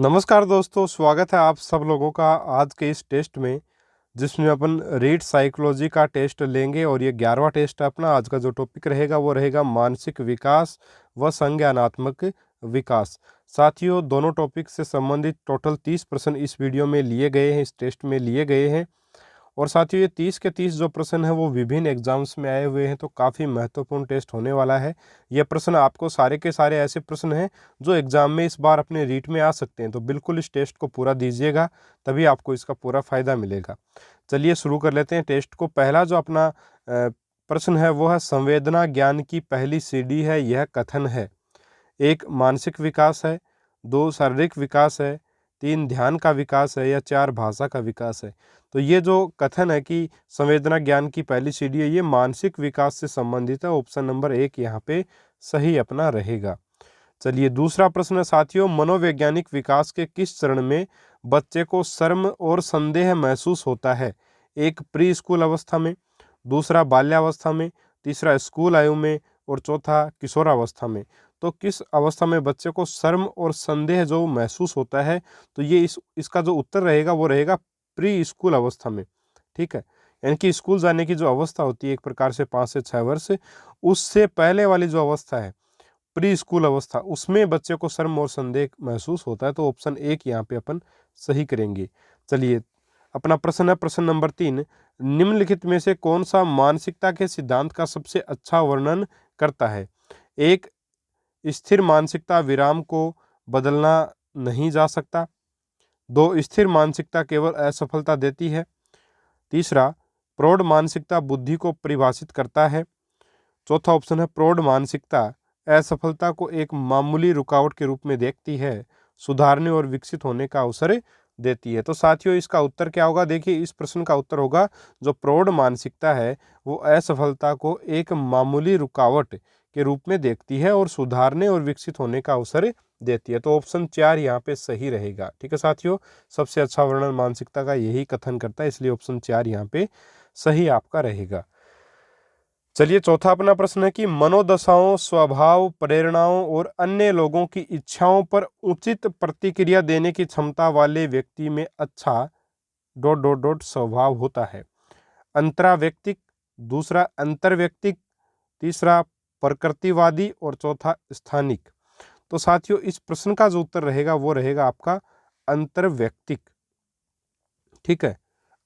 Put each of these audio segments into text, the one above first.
नमस्कार दोस्तों, स्वागत है आप सब लोगों का आज के इस टेस्ट में, जिसमें अपन रीड साइकोलॉजी का टेस्ट लेंगे। और ये 11वां टेस्ट है अपना। आज का जो टॉपिक रहेगा वो रहेगा मानसिक विकास व संज्ञानात्मक विकास। साथियों, दोनों टॉपिक से संबंधित टोटल 30 प्रश्न इस वीडियो में लिए गए हैं, इस टेस्ट में लिए गए हैं। और साथियों, ये 30 के 30 जो प्रश्न है वो विभिन्न एग्जाम्स में आए हुए हैं, तो काफ़ी महत्वपूर्ण टेस्ट होने वाला है। ये प्रश्न आपको सारे के सारे ऐसे प्रश्न हैं जो एग्जाम में इस बार अपने रीट में आ सकते हैं, तो बिल्कुल इस टेस्ट को पूरा दीजिएगा, तभी आपको इसका पूरा फायदा मिलेगा। चलिए शुरू कर लेते हैं टेस्ट को। पहला जो अपना प्रश्न है वो है, संवेदना ज्ञान की पहली सीढ़ी है, यह कथन है। 1 मानसिक विकास है, 2 शारीरिक विकास है, 3 ध्यान का विकास है, या 4 भाषा का विकास है। तो ये जो कथन है कि संवेदना ज्ञान की पहली सीढ़ी है, ये मानसिक विकास से संबंधित है। ऑप्शन नंबर 1 यहाँ पे सही अपना रहेगा। चलिए दूसरा प्रश्न साथियों, मनोवैज्ञानिक विकास के किस चरण में बच्चे को शर्म और संदेह महसूस होता है? 1 प्री स्कूल अवस्था में, दूसरा बाल्यावस्था में, तीसरा स्कूल आयु में, और चौथा किशोरावस्था में। तो किस अवस्था में बच्चे को शर्म और संदेह जो महसूस होता है, तो ये इसका जो उत्तर रहेगा वो रहेगा प्री स्कूल अवस्था में। ठीक है, यानी कि स्कूल जाने की जो अवस्था होती है एक प्रकार से 5 से 6 वर्ष, उससे पहले वाली जो अवस्था है प्री स्कूल अवस्था, उसमें बच्चे को शर्म और संदेह महसूस होता है। तो ऑप्शन 1 यहाँ पे अपन सही करेंगे। चलिए अपना प्रश्न है प्रश्न नंबर 3, निम्नलिखित में से कौन सा मानसिकता के सिद्धांत का सबसे अच्छा वर्णन करता है? 1 स्थिर मानसिकता विराम को बदलना नहीं जा सकता, 2 स्थिर मानसिकता केवल असफलता देती है, तीसरा प्रौढ़ मानसिकता बुद्धि को परिभाषित करता है, चौथा ऑप्शन है प्रौढ़ मानसिकता असफलता को एक मामूली रुकावट के रूप में देखती है, सुधारने और विकसित होने का अवसर देती है। तो साथियों इसका उत्तर क्या होगा? देखिए इस प्रश्न का उत्तर होगा जो प्रौढ़ मानसिकता है वो असफलता को एक मामूली रुकावट के रूप में देखती है और सुधारने और विकसित होने का अवसर देती है। तो ऑप्शन 4 यहाँ पे सही रहेगा। ठीक है साथियों, सबसे अच्छा वर्णन मानसिकता का यही कथन करता है, इसलिए ऑप्शन 4 यहाँ पे सही आपका रहेगा। चलिए चौथा अपना प्रश्न है कि मनोदशाओं, स्वभाव, प्रेरणाओं और अन्य लोगों की इच्छाओं पर उचित प्रतिक्रिया देने की क्षमता वाले व्यक्ति में अच्छा ... स्वभाव होता है। अंतराव्यक्तिक, दूसरा अंतर्व्यक्तिक, तीसरा प्रकृतिवादी, और चौथा स्थानिक। तो साथियों इस प्रश्न का जो उत्तर रहेगा वो रहेगा आपका अंतर्व्यक्तिक। ठीक है,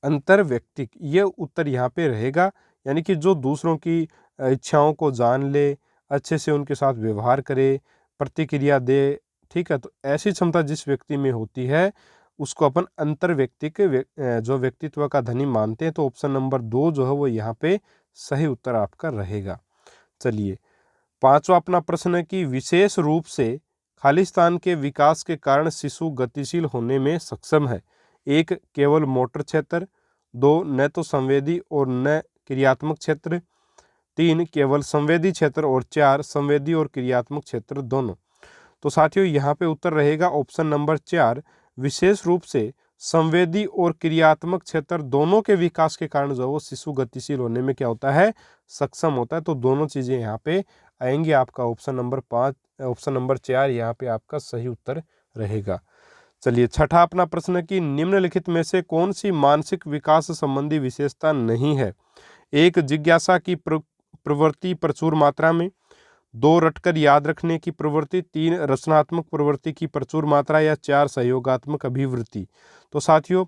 अंतर्व्यक्तिक ये उत्तर यहाँ पे रहेगा, यानी कि जो दूसरों की इच्छाओं को जान ले, अच्छे से उनके साथ व्यवहार करे, प्रतिक्रिया दे। ठीक है, तो ऐसी क्षमता जिस व्यक्ति में होती है उसको अपन अंतर्व्यक्तिक जो व्यक्तित्व का धनी मानते हैं। तो ऑप्शन नंबर 2 जो है वो यहाँ पे सही उत्तर आपका रहेगा। चलिए पांचवा अपना प्रश्न है कि विशेष रूप से खालिस्तान के विकास के कारण शिशु गतिशील होने में सक्षम है। 1 केवल मोटर क्षेत्र, 2 न तो संवेदी और न क्रियात्मक क्षेत्र, 3 केवल संवेदी क्षेत्र, और 4 संवेदी और क्रियात्मक क्षेत्र दोनों। तो साथियों यहाँ पे उत्तर रहेगा ऑप्शन नंबर 4, विशेष रूप से संवेदी और क्रियात्मक क्षेत्र दोनों के विकास के कारण जो वो शिशु गतिशील होने में क्या होता है? सक्षम होता है। तो दोनों चीजें यहाँ पे आएंगे। आपका ऑप्शन नंबर 5, ऑप्शन नंबर 4 यहाँ पे आपका सही उत्तर रहेगा। चलिए छठा अपना प्रश्न है कि निम्नलिखित में से कौन सी मानसिक विकास संबंधी विशेषता नहीं है? 1 जिज्ञासा की प्रवृत्ति प्रचुर मात्रा में, 2 रटकर याद रखने की प्रवृत्ति, 3 रचनात्मक प्रवृत्ति की प्रचुर मात्रा, या 4 सहयोगात्मक अभिवृत्ति। तो साथियों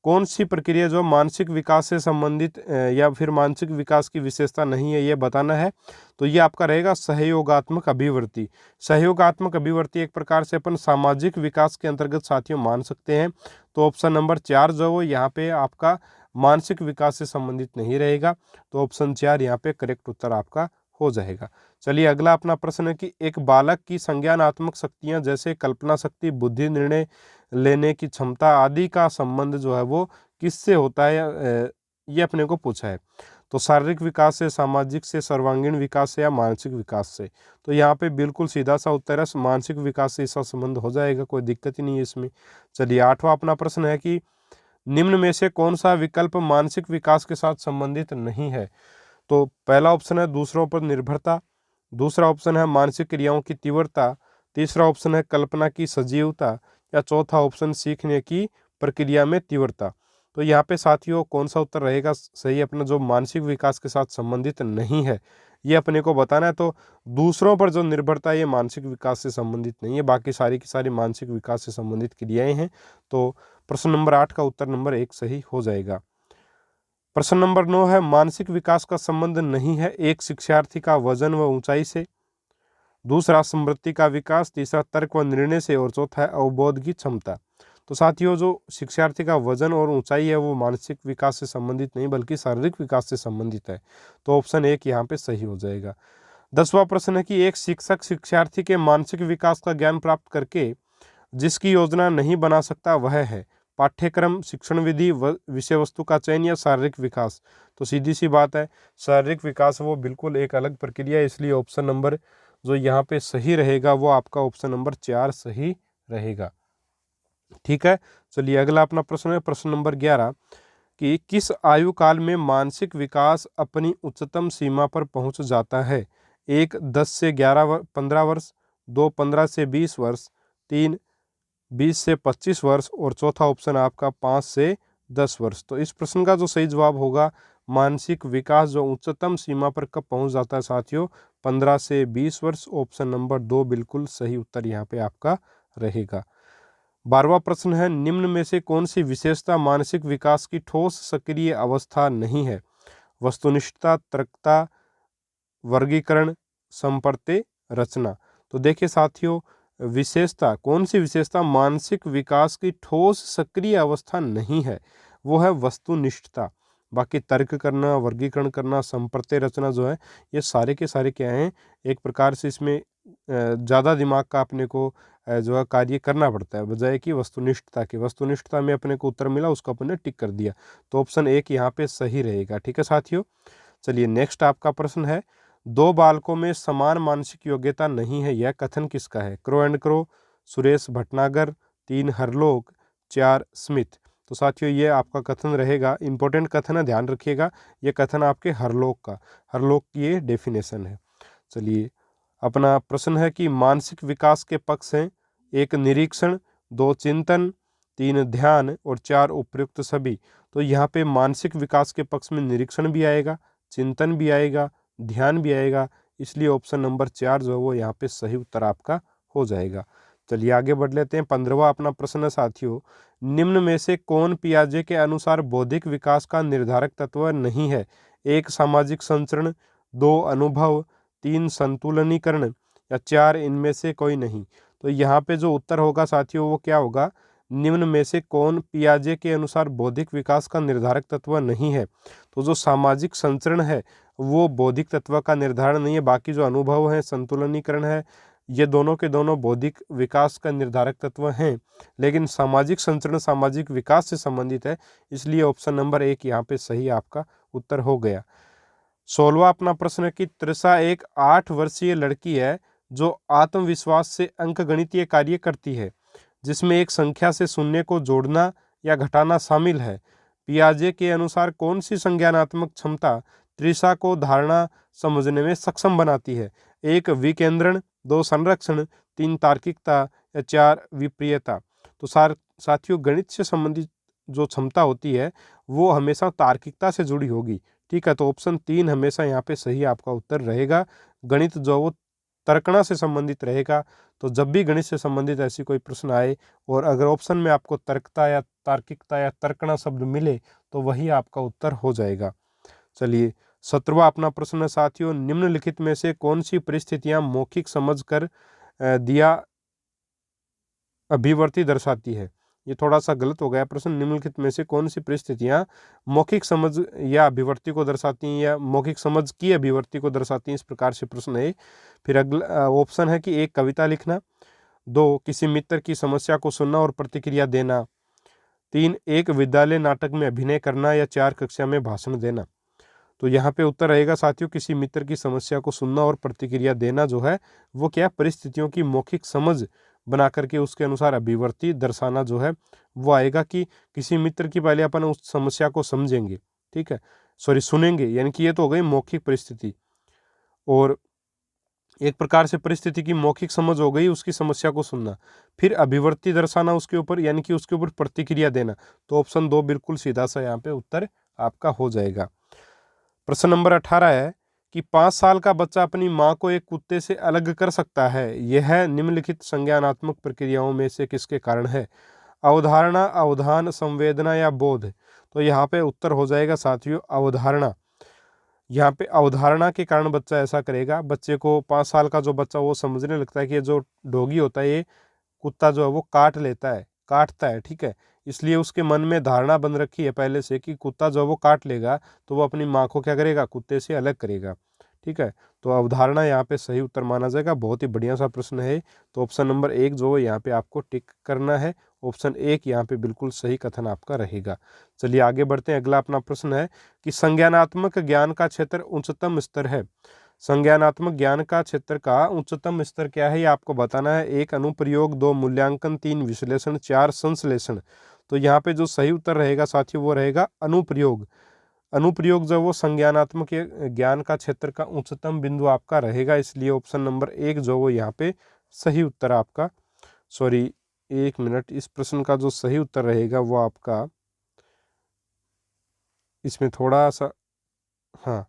कौन सी प्रक्रिया जो मानसिक विकास से संबंधित या फिर मानसिक विकास की विशेषता नहीं है ये बताना है। तो ये आपका रहेगा सहयोगात्मक अभिवृत्ति। सहयोगात्मक अभिवृत्ति एक प्रकार से अपन सामाजिक विकास के अंतर्गत साथियों मान सकते हैं। तो ऑप्शन नंबर 4 जो वो यहाँ पे आपका मानसिक विकास से संबंधित नहीं रहेगा। तो ऑप्शन 4 यहाँ पे करेक्ट उत्तर आपका हो जाएगा। चलिए अगला अपना प्रश्न है कि एक बालक की संज्ञानात्मक शक्तियां जैसे कल्पना शक्ति, बुद्धि, निर्णय लेने की क्षमता आदि का संबंध जो है वो किससे होता है? ये अपने को पूछा है। तो शारीरिक विकास से, सामाजिक से, सर्वांगीण विकास से, या मानसिक विकास से। तो यहाँ पे बिल्कुल सीधा सा उत्तर है मानसिक विकास से इसका संबंध हो जाएगा, कोई दिक्कत ही नहीं है इसमें। चलिए आठवां अपना प्रश्न है कि निम्न में से कौन सा विकल्प मानसिक विकास के साथ संबंधित नहीं है? तो पहला ऑप्शन है दूसरों पर निर्भरता, दूसरा ऑप्शन है मानसिक क्रियाओं की तीव्रता, तीसरा ऑप्शन है कल्पना की सजीवता, या चौथा ऑप्शन सीखने की प्रक्रिया में तीव्रता। तो यहाँ पे साथियों कौन सा उत्तर रहेगा सही, अपना जो मानसिक विकास के साथ संबंधित नहीं है ये अपने को बताना है। तो दूसरों पर जो निर्भरता है ये मानसिक विकास से संबंधित नहीं है, बाकी सारी की सारी मानसिक विकास से संबंधित क्रियाएं हैं। तो प्रश्न नंबर 8 का उत्तर नंबर 1 सही हो जाएगा। प्रश्न नंबर 9 है, मानसिक विकास का संबंध नहीं है एक शिक्षार्थी का वजन व ऊंचाई से, दूसरा स्मृति का विकास, तीसरा तर्क व निर्णय से, और चौथा है अवबोध की क्षमता। तो साथियों जो शिक्षार्थी का वजन और ऊंचाई है वो मानसिक विकास से संबंधित नहीं बल्कि शारीरिक विकास से संबंधित है। तो ऑप्शन 1 यहाँ पे सही हो जाएगा। 10वां प्रश्न है कि एक शिक्षक शिक्षार्थी के मानसिक विकास का ज्ञान प्राप्त करके जिसकी योजना नहीं बना सकता वह है पाठ्यक्रम, शिक्षण विधि, विषय वस्तु का चयन या शारीरिक विकास। तो सीधी सी बात है, शारीरिक विकास वो बिल्कुल एक अलग प्रक्रिया है, इसलिए ऑप्शन नंबर जो यहाँ पे सही रहेगा वो आपका ऑप्शन नंबर 4 सही रहेगा। ठीक है, चलिए अगला अपना प्रश्न है प्रश्न नंबर 11 कि किस आयु काल में मानसिक विकास अपनी उच्चतम सीमा पर पहुंच जाता है। 1 10 से 15 वर्ष, 2 15 से 20 वर्ष, 3 20 से 25 वर्ष, और चौथा ऑप्शन आपका 5 से 10 वर्ष। तो इस प्रश्न का जो सही जवाब होगा, मानसिक विकास जो उच्चतम सीमा पर कब पहुंच जाता है साथियों, 15 से 20 वर्ष। ऑप्शन नंबर 2 बिल्कुल सही उत्तर यहाँ पे आपका रहेगा। 12वां प्रश्न है, निम्न में से कौन सी विशेषता मानसिक विकास की ठोस सक्रिय अवस्था नहीं है। वस्तुनिष्ठता, तर्कता, वर्गीकरण, संपर्ते, रचना। तो देखिए साथियों, विशेषता कौन सी विशेषता मानसिक विकास की ठोस सक्रिय अवस्था नहीं है, वो है वस्तुनिष्ठता। बाकी तर्क करना, वर्गीकरण करना, संपर्ते रचना जो है ये सारे के सारे क्या हैं, एक प्रकार से इसमें ज़्यादा दिमाग का अपने को जो है कार्य करना पड़ता है बजाय कि वस्तुनिष्ठता के। वस्तुनिष्ठता में अपने को उत्तर मिला उसको अपने टिक कर दिया। तो ऑप्शन 1 यहाँ पे सही रहेगा। ठीक है साथियों, चलिए नेक्स्ट आपका प्रश्न है, 2 बालकों में समान मानसिक योग्यता नहीं है, यह कथन किसका है। Crow and crow, Suresh Bhatnagar, 3 हरलोक, 4 Smith. तो साथियों ये आपका कथन रहेगा, इंपॉर्टेंट कथन है, ध्यान रखिएगा। ये कथन आपके हरलोक का, हरलोक की ये डेफिनेशन है। चलिए अपना प्रश्न है कि मानसिक विकास के पक्ष हैं, 1 निरीक्षण, 2 चिंतन, 3 ध्यान, और 4 उपयुक्त सभी। तो यहाँ पे मानसिक विकास के पक्ष में निरीक्षण भी आएगा, चिंतन भी आएगा, ध्यान भी आएगा, इसलिए ऑप्शन नंबर 4 जो है वो यहाँ पे सही उत्तर आपका हो जाएगा। चलिए आगे बढ़ लेते हैं। 15वां अपना प्रश्न है साथियों, निम्न में से कौन पियाजे के अनुसार बौद्धिक विकास का निर्धारक तत्व नहीं है। 1 सामाजिक संचरण, 2 अनुभव, 3 संतुलनीकरण, या 4 इनमें से कोई नहीं। तो यहाँ पे जो उत्तर होगा साथियों वो क्या होगा, निम्न में से कौन पियाजे के अनुसार बौद्धिक विकास का निर्धारक तत्व नहीं है। तो जो सामाजिक संचरण है वो बौद्धिक तत्व का निर्धारण नहीं है, बाकी जो अनुभव है, संतुलनीकरण है, ये दोनों के दोनों बौद्धिक विकास का निर्धारक तत्व हैं, लेकिन सामाजिक संचरण सामाजिक विकास से संबंधित है, इसलिए ऑप्शन नंबर 1 यहाँ पे सही आपका उत्तर हो गया। 16वां अपना प्रश्न है कि त्रिषा एक 8 वर्षीय लड़की है जो आत्मविश्वास से अंकगणितीय कार्य करती है, जिसमें एक संख्या से शून्य को जोड़ना या घटाना शामिल है। पियाजे के अनुसार कौन सी संज्ञानात्मक क्षमता त्रिषा को धारणा समझने में सक्षम बनाती है। 1 विकेंद्रण, 2 संरक्षण, 3 तार्किकता, या 4 विप्रियता। तो साथियों गणित से संबंधित जो क्षमता होती है वो हमेशा तार्किकता से जुड़ी होगी। ठीक है, तो ऑप्शन 3 हमेशा यहाँ पे सही आपका उत्तर रहेगा। गणित जो वो तर्कणा से संबंधित रहेगा। तो जब भी गणित से संबंधित ऐसी कोई प्रश्न आए और अगर ऑप्शन में आपको तर्कता या तार्किकता या तर्कणा शब्द मिले तो वही आपका उत्तर हो जाएगा। चलिए 17वां अपना प्रश्न है साथियों, निम्नलिखित में से कौन सी परिस्थितियां मौखिक समझ कर दिया अभिवर्ती दर्शाती है। ये थोड़ा सा गलत हो गया प्रश्न, निम्नलिखित में से कौन सी परिस्थितियां मौखिक समझ या अभिवर्ती को दर्शाती हैं या मौखिक समझ की अभिवर्ती को दर्शाती हैं, इस प्रकार से प्रश्न है। फिर अगला ऑप्शन है कि 1 कविता लिखना, 2 किसी मित्र की समस्या को सुनना और प्रतिक्रिया देना, 3 एक विद्यालय नाटक में अभिनय करना, या 4 कक्षा में भाषण देना। तो यहाँ पे उत्तर रहेगा साथियों, किसी मित्र की समस्या को सुनना और प्रतिक्रिया देना जो है वो क्या परिस्थितियों की मौखिक समझ बना करके उसके अनुसार अभिवर्ती दर्शाना जो है वो आएगा कि किसी मित्र की पहले अपन उस समस्या को समझेंगे, ठीक है, सॉरी सुनेंगे, यानी कि ये तो हो गई मौखिक परिस्थिति। और एक प्रकार से परिस्थिति की मौखिक समझ हो गई, उसकी समस्या को सुनना, फिर अभिव्यक्ति दर्शाना उसके ऊपर, यानी कि उसके ऊपर प्रतिक्रिया देना। तो ऑप्शन 2 बिल्कुल सीधा सा यहाँ पे उत्तर आपका हो जाएगा। प्रश्न नंबर 18 है कि 5 साल का बच्चा अपनी माँ को एक कुत्ते से अलग कर सकता है, यह निम्नलिखित संज्ञानात्मक प्रक्रियाओं में से किसके कारण है? अवधारणा, अवधान, संवेदना या बोध? तो यहाँ पे उत्तर हो जाएगा साथियों अवधारणा। यहाँ पे अवधारणा के कारण बच्चा ऐसा करेगा। बच्चे को 5 साल का जो बच्चा वो समझने लगता है कि ये जो डॉगी होता है ये कुत्ता जो है वो काट लेता है, काटता है, ठीक है। इसलिए उसके मन में धारणा बन रखी है पहले से कि कुत्ता जो है वो काट लेगा, तो वो अपनी माँ को क्या करेगा, कुत्ते से अलग करेगा, ठीक है। तो अवधारणा यहाँ पे सही उत्तर माना जाएगा। बहुत ही बढ़िया सा प्रश्न है। तो ऑप्शन नंबर 1 जो है यहाँ पे आपको टिक करना है। ऑप्शन 1 यहाँ पे बिल्कुल सही कथन आपका रहेगा। चलिए आगे बढ़ते हैं। अगला अपना प्रश्न है कि संज्ञानात्मक ज्ञान का क्षेत्र उच्चतम स्तर है। संज्ञानात्मक ज्ञान का क्षेत्र का उच्चतम स्तर क्या है ये आपको बताना है। 1 अनुप्रयोग, 2 मूल्यांकन, 3 विश्लेषण, 4 संश्लेषण। तो यहाँ पे जो सही उत्तर रहेगा साथियों वो रहेगा अनुप्रयोग। अनुप्रयोग जो वो संज्ञानात्मक ज्ञान का क्षेत्र का उच्चतम बिंदु आपका रहेगा, इसलिए ऑप्शन नंबर 1 जो वो यहाँ पे सही उत्तर आपका, सॉरी 1 मिनट, इस प्रश्न का जो सही उत्तर रहेगा वो आपका, इसमें थोड़ा सा, हाँ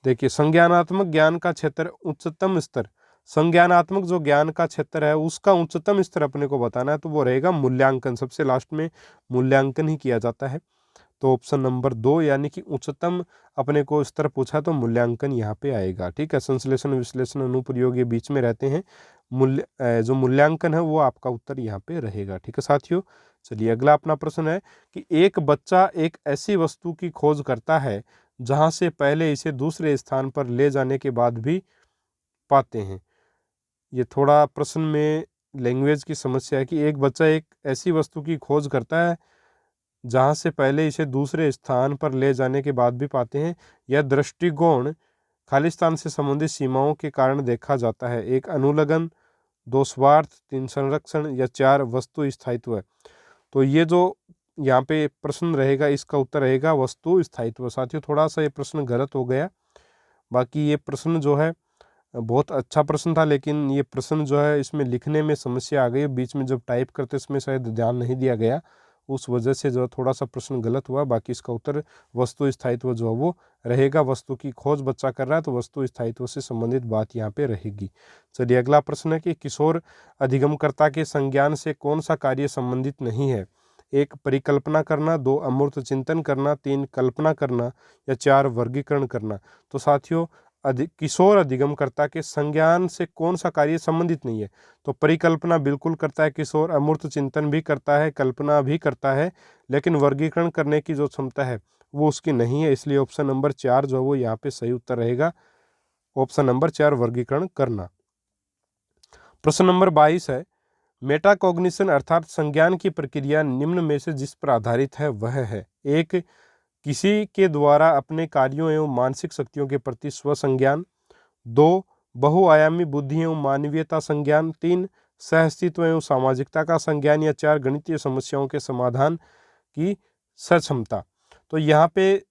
देखिए, संज्ञानात्मक ज्ञान का क्षेत्र उच्चतम स्तर, संज्ञानात्मक जो ज्ञान का क्षेत्र है उसका उच्चतम स्तर अपने को बताना है, तो वो रहेगा मूल्यांकन। सबसे लास्ट में मूल्यांकन ही किया जाता है। तो ऑप्शन नंबर 2 यानी कि उच्चतम अपने को स्तर पूछा तो मूल्यांकन यहाँ पे आएगा, ठीक है। संश्लेषण, विश्लेषण, अनुप्रयोग ये बीच में रहते हैं। जो मूल्यांकन है वो आपका उत्तर यहाँ पे रहेगा, ठीक है साथियों। चलिए अगला अपना प्रश्न है कि एक बच्चा एक ऐसी वस्तु की खोज करता है जहां से पहले इसे दूसरे स्थान पर ले जाने के बाद भी पाते हैं। ये थोड़ा प्रश्न में लैंग्वेज की समस्या है कि एक बच्चा एक ऐसी वस्तु की खोज करता है जहां से पहले इसे दूसरे स्थान पर ले जाने के बाद भी पाते हैं। यह दृष्टिकोण खालिस्तान से संबंधित सीमाओं के कारण देखा जाता है। 1 अनुलग्न, 2 स्वार्थ, 3 संरक्षण या 4 वस्तु स्थायित्व। तो ये जो यहाँ पे प्रश्न रहेगा इसका उत्तर रहेगा वस्तु स्थायित्व। साथियों थोड़ा सा ये प्रश्न गलत हो गया। बाकी ये प्रश्न जो है बहुत अच्छा प्रश्न था, लेकिन ये प्रश्न जो है इसमें लिखने में समस्या आ गई। बीच में जब टाइप करते इसमें शायद ध्यान नहीं दिया गया, उस वजह से जो थोड़ा सा प्रश्न गलत हुआ। बाकी इसका उत्तर वस्तु स्थायित्व जो है वो रहेगा। वस्तु की खोज बच्चा कर रहा है तो वस्तु स्थायित्व से संबंधित बात यहाँ पे रहेगी। चलिए अगला प्रश्न है कि किशोर अधिगमकर्ता के संज्ञान से कौन सा कार्य संबंधित नहीं है? 1 परिकल्पना करना, 2 अमूर्त चिंतन करना, 3 कल्पना करना या 4 वर्गीकरण करना। तो साथियों किशोर अधिगमकर्ता के संज्ञान से कौन सा कार्य संबंधित नहीं है? तो परिकल्पना बिल्कुल करता है किशोर, अमूर्त चिंतन भी करता है, कल्पना भी करता है, लेकिन वर्गीकरण करने की जो क्षमता है वो उसकी नहीं है। इसलिए ऑप्शन नंबर 4 जो है वो यहाँ पे सही उत्तर रहेगा। ऑप्शन नंबर 4 वर्गीकरण करना। प्रश्न नंबर 22 है मेटाकॉग्निशन अर्थात संज्ञान की प्रक्रिया निम्न में से जिस पर आधारित है वह है। 1 किसी के द्वारा अपने कार्यों एवं मानसिक शक्तियों के प्रति स्वसंज्ञान, 2 बहुआयामी बुद्धि एवं मानवीयता संज्ञान, 3 सहअस्तित्व एवं सामाजिकता का संज्ञान या 4 गणितीय समस्याओं के समाधान की सक्षमता। तो यहाँ पे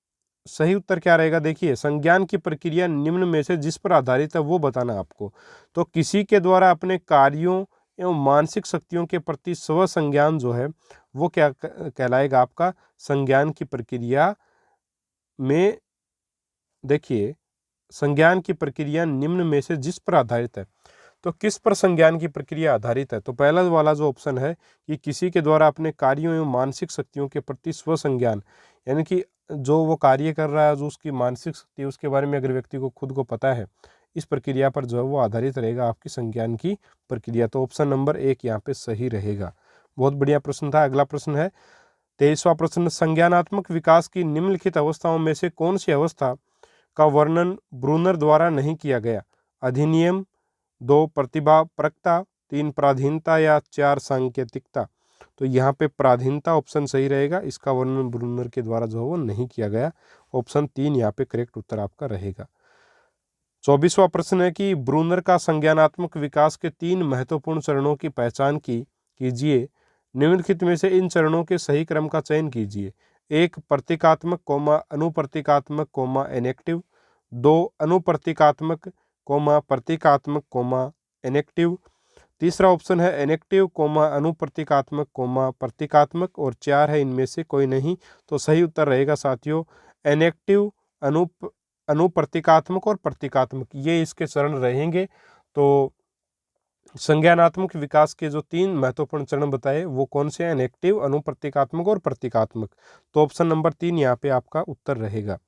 सही उत्तर क्या रहेगा? देखिए, संज्ञान की प्रक्रिया निम्न में से जिस पर आधारित है वो बताना आपको। तो किसी के द्वारा अपने कार्यों एवं मानसिक शक्तियों के प्रति स्व संज्ञान जो है वो क्या कहलाएगा? आपका संज्ञान की प्रक्रिया में देखिए, संज्ञान की प्रक्रिया निम्न में से जिस पर आधारित है, तो किस पर संज्ञान की प्रक्रिया आधारित है? तो पहला वाला जो ऑप्शन है कि किसी के द्वारा अपने कार्यों एवं मानसिक शक्तियों के प्रति स्व संज्ञान, यानी कि जो वो कार्य कर रहा है, जो उसकी मानसिक शक्ति है उसके बारे में अगर व्यक्ति को खुद को पता है, इस प्रक्रिया पर जो है वो आधारित रहेगा आपकी संज्ञान की प्रक्रिया। तो ऑप्शन नंबर 1 यहाँ पे सही रहेगा। बहुत बढ़िया प्रश्न था। अगला प्रश्न है 23वां प्रश्न, संज्ञानात्मक विकास की निम्नलिखित अवस्थाओं में से कौन सी अवस्था का वर्णन ब्रूनर द्वारा नहीं किया गया? अधिनियम, 2 प्रतिभा परकता, 3 पराधीनता या 4 सांकेतिकता। तो यहाँ पे पराधीनता ऑप्शन सही रहेगा। इसका वर्णन ब्रूनर के द्वारा जो है वो नहीं किया गया। ऑप्शन 3 यहाँ पे करेक्ट उत्तर आपका रहेगा। 24वां प्रश्न है कि ब्रूनर का संज्ञानात्मक विकास के 3 महत्वपूर्ण चरणों की पहचान कीजिए। निम्नलिखित में से इन चरणों के सही क्रम का चयन कीजिए। 1 प्रतीकात्मक, अनुप्रतीकात्मक, इनेक्टिव, 2 अनुप्रतीकात्मक, कोमा प्रतीकात्मक कोमा इनेक्टिव। तीसरा ऑप्शन है इनेक्टिव कोमा अनुप्रतीकात्मक कोमा प्रतीकात्मक, और 4 है इनमें से कोई नहीं। तो सही उत्तर रहेगा साथियों इनेक्टिव, अनुप्रतीकात्मक और प्रतीकात्मक, ये इसके चरण रहेंगे। तो संज्ञानात्मक विकास के जो 3 महत्वपूर्ण चरण बताए वो कौन से हैं? इनेक्टिव, अनुप्रतीकात्मक और प्रतीकात्मक। तो ऑप्शन नंबर 3 यहाँ पे आपका उत्तर रहेगा।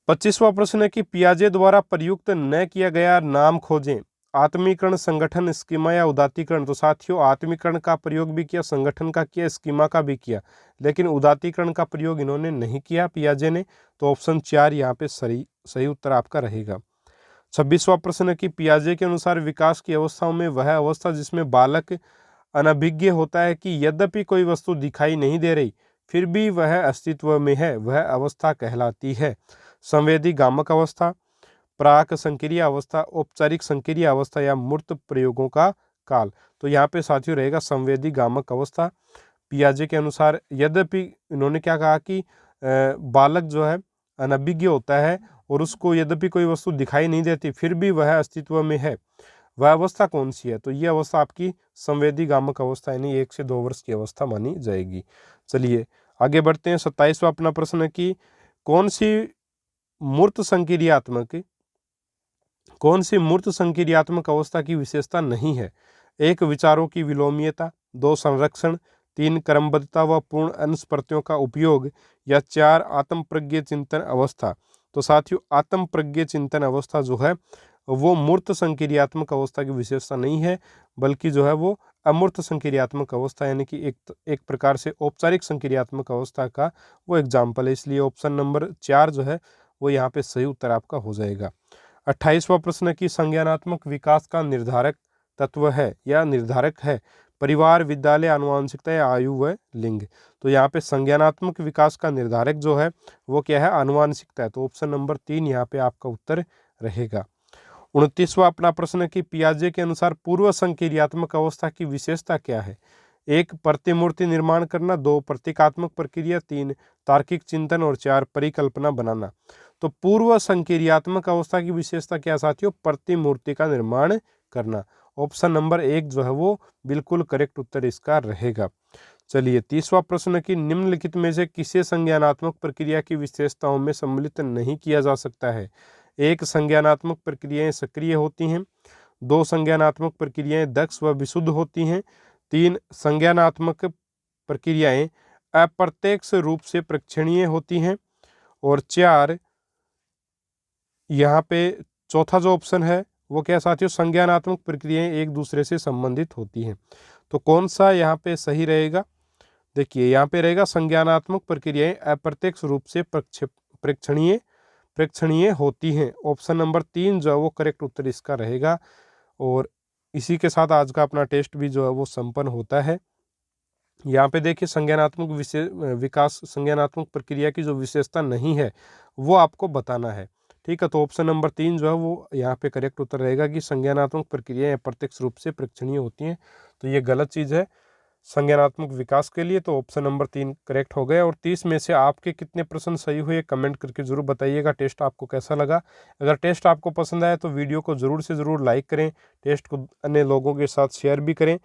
25वां प्रश्न है कि पियाजे द्वारा प्रयुक्त न किया गया नाम खोजें। आत्मीकरण, संगठन, स्कीमा या उदात्तीकरण। तो साथियों आत्मीकरण का प्रयोग भी किया, संगठन का किया, स्कीमा का भी किया, लेकिन उदात्तीकरण का प्रयोग इन्होंने नहीं किया पियाजे ने। तो ऑप्शन 4 यहाँ पे सही उत्तर आपका रहेगा। 26वां प्रश्न है कि पियाजे के अनुसार विकास की अवस्थाओं में वह अवस्था जिसमें बालक अनभिज्ञ होता है कि यद्यपि कोई वस्तु दिखाई नहीं दे रही फिर भी वह अस्तित्व में है, वह अवस्था कहलाती है। संवेदी गामक अवस्था, प्राक संक्रिय अवस्था, औपचारिक संक्रिय अवस्था या मूर्त प्रयोगों का काल। तो यहाँ पे साथियों रहेगा संवेदी गामक अवस्था। पियाजे के अनुसार यद्यपि इन्होंने क्या कहा कि बालक जो है अनभिज्ञ होता है और उसको यद्यपि कोई वस्तु दिखाई नहीं देती फिर भी वह अस्तित्व में है, वह अवस्था कौन सी है? तो ये अवस्था आपकी संवेदी गामक अवस्था यानी 1 से 2 वर्ष की अवस्था मानी जाएगी। चलिए आगे बढ़ते हैं। 27वां अपना प्रश्न है कि कौन सी मूर्त संक्रियात्मक अवस्था की विशेषता नहीं है? 1 विचारों की विलोमीयता, 2 संरक्षण, 3 क्रमबद्धता व पूर्ण अनुस्पर्तियों का उपयोग, या 4 आत्मप्रज्ञ चिंतन अवस्था। तो साथियों आत्मप्रज्ञ चिंतन अवस्था जो है वो मूर्त संक्रियात्मक अवस्था की विशेषता नहीं है, बल्कि जो है वो अमूर्त संक्रियात्मक अवस्था यानी कि एक प्रकार से औपचारिक संक्रियात्मक अवस्था का वो एग्जाम्पल है। इसलिए ऑप्शन नंबर 4 जो है वो यहाँ पे सही उत्तर आपका हो जाएगा। 28वां प्रश्न की संज्ञानात्मक विकास का निर्धारक तत्व है या निर्धारक है परिवार, विद्यालय, आनुवंशिकता या आयु व लिंग। तो यहाँ पे संज्ञानात्मक विकास का निर्धारक जो है वो क्या है? आनुवंशिकता है। तो ऑप्शन नंबर 3 यहाँ पे आपका उत्तर रहेगा। 29वां अपना प्रश्न कि पियाजे के अनुसार पूर्व संक्रियात्मक अवस्था की विशेषता क्या है? 1 प्रतिमूर्ति निर्माण करना, 2 प्रतीकात्मक प्रक्रिया, 3 तार्किक चिंतन और 4 परिकल्पना बनाना। तो पूर्व संक्रियात्मक अवस्था की विशेषता क्या साथियों? प्रतिमूर्ति का निर्माण करना। ऑप्शन नंबर 1 जो है वो बिल्कुल करेक्ट उत्तर इसका रहेगा। चलिए 30वां प्रश्न कि निम्नलिखित में से किसे संज्ञानात्मक प्रक्रिया की विशेषताओं में सम्मिलित नहीं किया जा सकता है? 1 संज्ञानात्मक प्रक्रियाएं सक्रिय होती हैं, 2 संज्ञानात्मक प्रक्रियाएं दक्ष व विशुद्ध होती हैं, 3 संज्ञानात्मक प्रक्रियाएं अप्रत्यक्ष रूप से प्रेक्षणीय होती हैं, और 4 यहाँ पे चौथा जो ऑप्शन है वो क्या साथियों? संज्ञानात्मक प्रक्रियाएं एक दूसरे से संबंधित होती हैं। तो कौन सा यहाँ पे सही रहेगा? देखिए यहाँ पे रहेगा संज्ञानात्मक प्रक्रियाएं अप्रत्यक्ष रूप से प्रेक्षणीय होती हैं। ऑप्शन नंबर 3 जो है वो करेक्ट उत्तर इसका रहेगा। और इसी के साथ आज का अपना टेस्ट भी जो है वो संपन्न होता है। यहाँ पे देखिए संज्ञानात्मक प्रक्रिया की जो विशेषता नहीं है वो आपको बताना है। ठीक है, तो ऑप्शन नंबर 3 जो है वो यहाँ पे करेक्ट उत्तर रहेगा कि संज्ञानात्मक प्रक्रियाएं अप्रत्यक्ष रूप से प्रेक्षणीय होती हैं। तो ये गलत चीज़ है संज्ञानात्मक विकास के लिए। तो ऑप्शन नंबर 3 करेक्ट हो गया। और 30 में से आपके कितने प्रश्न सही हुए कमेंट करके जरूर बताइएगा। टेस्ट आपको कैसा लगा? अगर टेस्ट आपको पसंद आया तो वीडियो को ज़रूर से ज़रूर लाइक करें, टेस्ट को अन्य लोगों के साथ शेयर भी करें।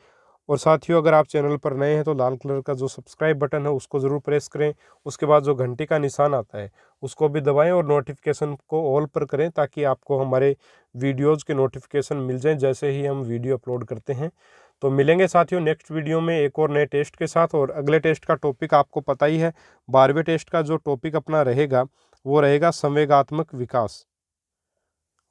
और साथियों अगर आप चैनल पर नए हैं तो लाल कलर का जो सब्सक्राइब बटन है उसको ज़रूर प्रेस करें, उसके बाद जो घंटी का निशान आता है उसको भी दबाएं और नोटिफिकेशन को ऑल पर करें ताकि आपको हमारे वीडियोज़ के नोटिफिकेशन मिल जाएं जैसे ही हम वीडियो अपलोड करते हैं। तो मिलेंगे साथियों नेक्स्ट वीडियो में एक और नए टेस्ट के साथ। और अगले टेस्ट का टॉपिक आपको पता ही है, 12वें टेस्ट का जो टॉपिक अपना रहेगा वो रहेगा संवेगात्मक विकास।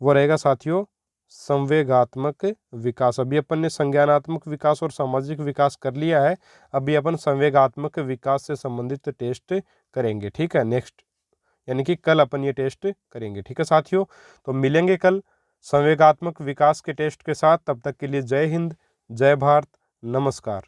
वो रहेगा साथियों संवेगात्मक विकास। अभी अपन ने संज्ञानात्मक विकास और सामाजिक विकास कर लिया है, अभी अपन संवेगात्मक विकास से संबंधित टेस्ट करेंगे। ठीक है, नेक्स्ट यानी कि कल अपन ये टेस्ट करेंगे। ठीक है साथियों, तो मिलेंगे कल संवेगात्मक विकास के टेस्ट के साथ। तब तक के लिए जय हिंद, जय भारत, नमस्कार।